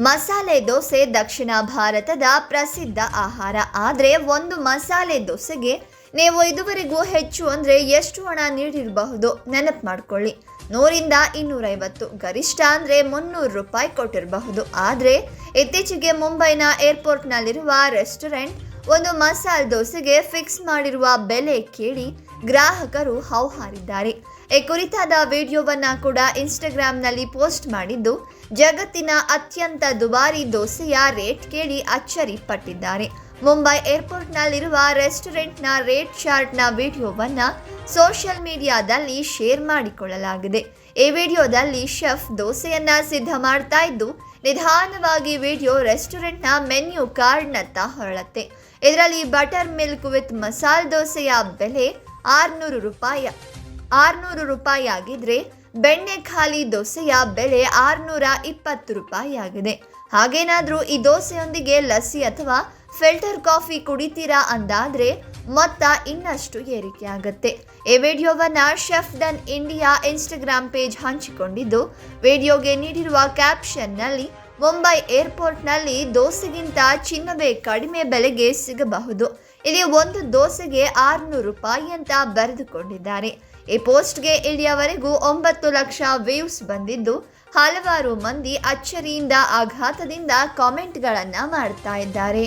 ಮಸಾಲೆ ದೋಸೆ ದಕ್ಷಿಣ ಭಾರತದ ಪ್ರಸಿದ್ಧ ಆಹಾರ. ಆದರೆ ಒಂದು ಮಸಾಲೆ ದೋಸೆಗೆ ನೀವು ಇದುವರೆಗೂ ಹೆಚ್ಚು ಅಂದರೆ ಎಷ್ಟು ಹಣ ನೀಡಿರಬಹುದು ನೆನಪು ಮಾಡ್ಕೊಳ್ಳಿ. 100ರಿಂದ 250, ಗರಿಷ್ಠ ಅಂದರೆ 300 ರೂಪಾಯಿ ಕೊಟ್ಟಿರಬಹುದು. ಆದರೆ ಇತ್ತೀಚೆಗೆ ಮುಂಬೈನ ಏರ್ಪೋರ್ಟ್ನಲ್ಲಿರುವ ರೆಸ್ಟೋರೆಂಟ್ ಒಂದು ಮಸಾಲೆ ದೋಸೆಗೆ ಫಿಕ್ಸ್ ಮಾಡಿರುವ ಬೆಲೆ ಕೇಳಿ ಗ್ರಾಹಕರು ಹೌಹಾರಿದ್ದಾರೆ. ಈ ಕುರಿತಾದ ವಿಡಿಯೋವನ್ನ ಕೂಡ ಇನ್ಸ್ಟಾಗ್ರಾಂನಲ್ಲಿ ಪೋಸ್ಟ್ ಮಾಡಿದ್ದು, ಜಗತ್ತಿನ ಅತ್ಯಂತ ದುಬಾರಿ ದೋಸೆಯ ರೇಟ್ ಕೇಳಿ ಅಚ್ಚರಿ ಪಟ್ಟಿದ್ದಾರೆ. ಮುಂಬೈ ಏರ್ಪೋರ್ಟ್ನಲ್ಲಿರುವ ರೆಸ್ಟೋರೆಂಟ್ನ ರೇಟ್ ಚಾರ್ಟ್ನ ವಿಡಿಯೋವನ್ನ ಸೋಷಿಯಲ್ ಮೀಡಿಯಾದಲ್ಲಿ ಶೇರ್ ಮಾಡಿಕೊಳ್ಳಲಾಗಿದೆ. ಈ ವಿಡಿಯೋದಲ್ಲಿ ಶೆಫ್ ದೋಸೆಯನ್ನ ಸಿದ್ಧ ಮಾಡ್ತಾ ಇದ್ದು, ನಿಧಾನವಾಗಿ ವಿಡಿಯೋ ರೆಸ್ಟೋರೆಂಟ್ನ ಮೆನ್ಯೂ ಕಾರ್ಡ್ನತ್ತ ಹೊರಳುತ್ತೆ. ಇದರಲ್ಲಿ ಬಟರ್ ಮಿಲ್ಕ್ ವಿತ್ ಮಸಾಲೆ ದೋಸೆಯ ಬೆಲೆ 600 ರೂಪಾಯಿ ಆಗಿದ್ರೆ, ಬೆಣ್ಣೆ ಖಾಲಿ ದೋಸೆಯ ಬೆಲೆ 620 ರೂಪಾಯಿ ಆಗಿದೆ. ಹಾಗೇನಾದ್ರೂ ಈ ದೋಸೆಯೊಂದಿಗೆ ಲಸ್ಸಿ ಅಥವಾ ಫಿಲ್ಟರ್ ಕಾಫಿ ಕುಡಿತೀರಾ ಅಂದಾದ್ರೆ ಮೊತ್ತ ಇನ್ನಷ್ಟು ಏರಿಕೆ ಆಗುತ್ತೆ. ಈ ವಿಡಿಯೋವನ್ನ ಶೆಫ್ ಡನ್ ಇಂಡಿಯಾ ಇನ್ಸ್ಟಾಗ್ರಾಮ್ ಪೇಜ್ ಹಂಚಿಕೊಂಡಿದ್ದು, ವಿಡಿಯೋಗೆ ನೀಡಿರುವ ಕ್ಯಾಪ್ಷನ್ನಲ್ಲಿ ಮುಂಬೈ ಏರ್ಪೋರ್ಟ್ನಲ್ಲಿ ದೋಸೆಗಿಂತ ಚಿನ್ನವೇ ಕಡಿಮೆ ಬೆಲೆಗೆ ಸಿಗಬಹುದು, ಇಲ್ಲಿ ಒಂದು ದೋಸೆಗೆ 600 ರೂಪಾಯಿ ಅಂತ ಬರೆದುಕೊಂಡಿದ್ದಾರೆ. ಈ ಪೋಸ್ಟ್ಗೆ ಇಲ್ಲಿಯವರೆಗೂ 9 ಲಕ್ಷ ವ್ಯೂಸ್ ಬಂದಿದ್ದು, ಹಲವಾರು ಮಂದಿ ಅಚ್ಚರಿಯಿಂದ ಆಘಾತದಿಂದ ಕಾಮೆಂಟ್ಗಳನ್ನು ಮಾಡ್ತಾ ಇದ್ದಾರೆ.